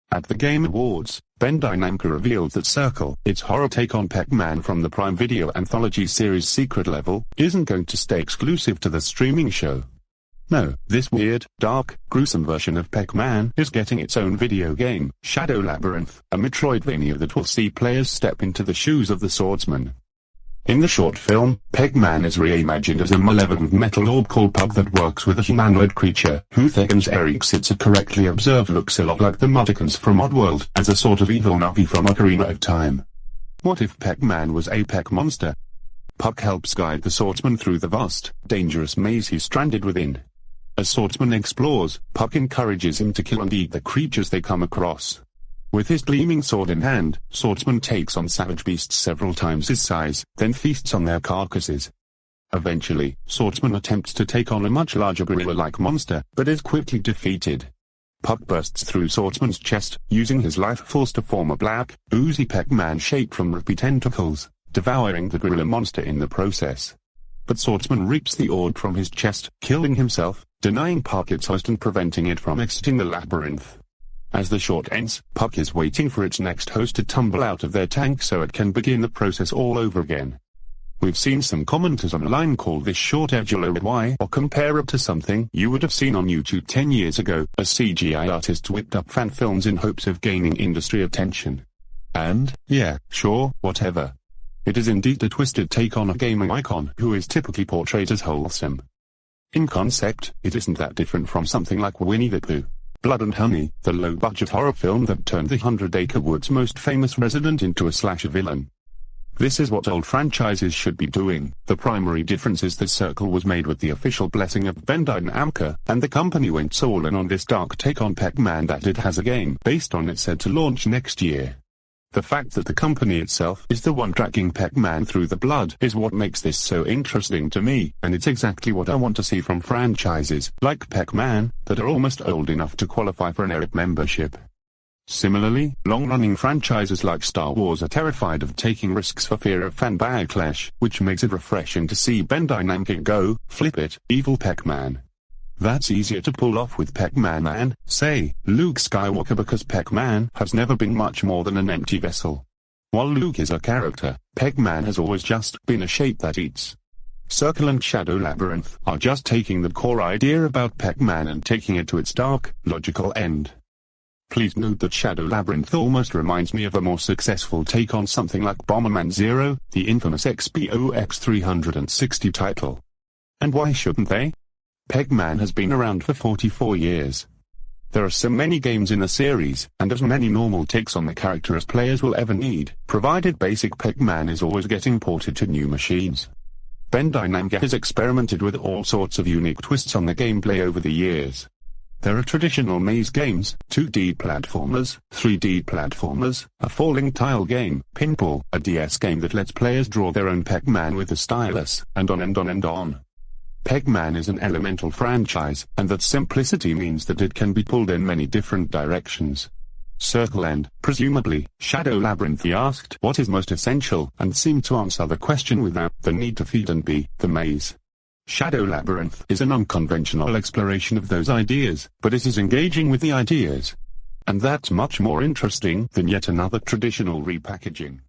At the Game Awards, Bandai Namco revealed that Circle, its horror take on Pac-Man from the Prime Video anthology series Secret Level, isn't going to stay exclusive to the streaming show. No, this weird, dark, gruesome version of Pac-Man is getting its own video game, Shadow Labyrinth, a Metroidvania that will see players step into the shoes of the swordsman. In the short film, Pac-Man is reimagined as a malevolent metal orb called Pug that works with a humanoid creature, who Thekken's Eric Sitzer correctly observed looks a lot like the Mudokons from Oddworld, as a sort of evil Navi from Ocarina of Time. What if Pac-Man was a Pac monster? Puck helps guide the swordsman through the vast, dangerous maze he's stranded within. As swordsman explores, Puck encourages him to kill and eat the creatures they come across. With his gleaming sword in hand, swordsman takes on savage beasts several times his size, then feasts on their carcasses. Eventually, swordsman attempts to take on a much larger gorilla-like monster, but is quickly defeated. Puck bursts through swordsman's chest, using his life force to form a black, oozy Pac-Man shape from rippy tentacles, devouring the gorilla monster in the process. But swordsman rips the orb from his chest, killing himself, denying Puck its host and preventing it from exiting the labyrinth. As the short ends, Puck is waiting for its next host to tumble out of their tank so it can begin the process all over again. We've seen some commenters online call this short edgelowry or compare it to something you would have seen on YouTube 10 years ago, as CGI artists whipped up fan films in hopes of gaining industry attention. And, yeah, sure, whatever. It is indeed a twisted take on a gaming icon who is typically portrayed as wholesome. In concept, it isn't that different from something like Winnie the Pooh, Blood and Honey, the low-budget horror film that turned the 100-Acre Wood's most famous resident into a slasher villain. This is what old franchises should be doing. The primary difference is that Circle was made with the official blessing of Bandai Namco, and the company went all in on this dark take on Pac-Man that it has a game based on it said to launch next year. The fact that the company itself is the one dragging Pac-Man through the blood is what makes this so interesting to me, and it's exactly what I want to see from franchises, like Pac-Man, that are almost old enough to qualify for an ERIC membership. Similarly, long-running franchises like Star Wars are terrified of taking risks for fear of fan backlash, which makes it refreshing to see Bandai Namco go, flip it, evil Pac-Man. That's easier to pull off with Pac-Man than, say, Luke Skywalker because Pac-Man has never been much more than an empty vessel. While Luke is a character, Pac-Man has always just been a shape that eats. Circle and Shadow Labyrinth are just taking the core idea about Pac-Man and taking it to its dark, logical end. Please note that Shadow Labyrinth almost reminds me of a more successful take on something like Bomberman Zero, the infamous XBOX 360 title. And why shouldn't they? Pac-Man has been around for 44 years. There are so many games in the series, and as many normal takes on the character as players will ever need, provided basic Pac-Man is always getting ported to new machines. Bandai Namco has experimented with all sorts of unique twists on the gameplay over the years. There are traditional maze games, 2D platformers, 3D platformers, a falling tile game, Pinball, a DS game that lets players draw their own Pac-Man with a stylus, and on and on and on. Pac-Man is an elemental franchise, and that simplicity means that it can be pulled in many different directions. Circle and, presumably, Shadow Labyrinth asked what is most essential, and seemed to answer the question without the need to feed and be the maze. Shadow Labyrinth is an unconventional exploration of those ideas, but it is engaging with the ideas. And that's much more interesting than yet another traditional repackaging.